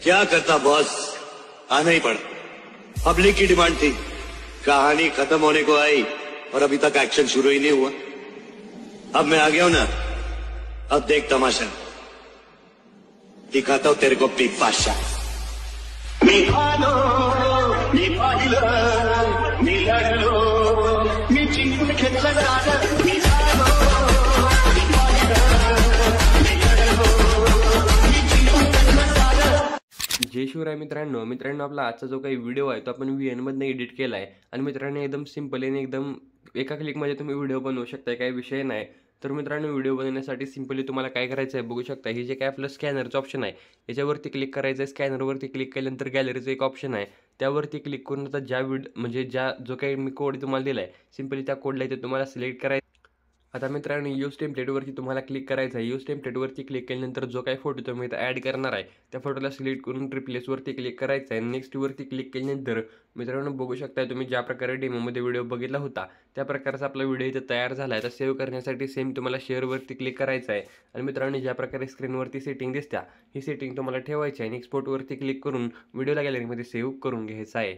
क्या करता बॉस, आना ही पड़ा। पब्लिक की डिमांड थी, कहानी खत्म होने को आई और अभी तक एक्शन शुरू ही नहीं हुआ। अब मैं आ गया हूं ना, अब देख तमाशा, दिखाता हूं तेरे को पिपाशा। मी आलो, मी पाहिलं, मी लढलो, मी जिंकून घेतलं दार, मी आलो, मी पाहिलं, मी लढलो, मी जिंकून घेतलं दार। जय शिवराय मित्रांनो आपला आजचा जो काही व्हिडिओ आहे तो आपण VN मधनं एडिट केला आहे आणि मित्रांनो एकदम सिंपल आणि एकदम एका क्लिकमध्ये तुम्ही व्हिडिओ बनवू शकता, काही विषय नाही। तर मित्रांनो व्हिडिओ बनवण्यासाठी सिंपली तुम्हाला काय करायचं आहे बघू शकता। ही जे काय आपलं स्कॅनरचं ऑप्शन आहे याच्यावरती क्लिक करायचं आहे। स्कॅनरवरती क्लिक केल्यानंतर गॅलरीचं एक ऑप्शन आहे त्यावरती क्लिक करून आता ज्या जो काही मी कोड तुम्हाला दिला आहे सिंपली त्या कोडला इथे तुम्हाला सिलेक्ट करायचं। आता मित्रांनो यूज टेम्पलेटवरती तुम्हाला क्लिक करायचं आहे। यूज टेम्पलेटवरती क्लिक केल्यानंतर जो काही फोटो तुम्ही इथं ॲड करणार आहे त्या फोटोला सिलेक्ट करून रिप्लेसवरती क्लिक करायचं आहे। नेक्स्टवरती क्लिक केल्यानंतर मित्रांनो बघू शकता तुम्ही ज्या प्रकारे डेमोमध्ये व्हिडिओ बघितला होता त्या प्रकारचा आपला व्हिडिओ इथं तयार झाला आहे। तर सेव्ह करण्यासाठी सेम तुम्हाला शेअरवरती क्लिक करायचं आहे आणि मित्रांनो ज्या प्रकारे स्क्रीनवरती सेटिंग दिसत्या ही सेटिंग तुम्हाला ठेवायची आहे आणि एक्सपोर्टवरती क्लिक करून व्हिडिओला गॅलरीमध्ये सेव्ह करून घ्यायचं आहे।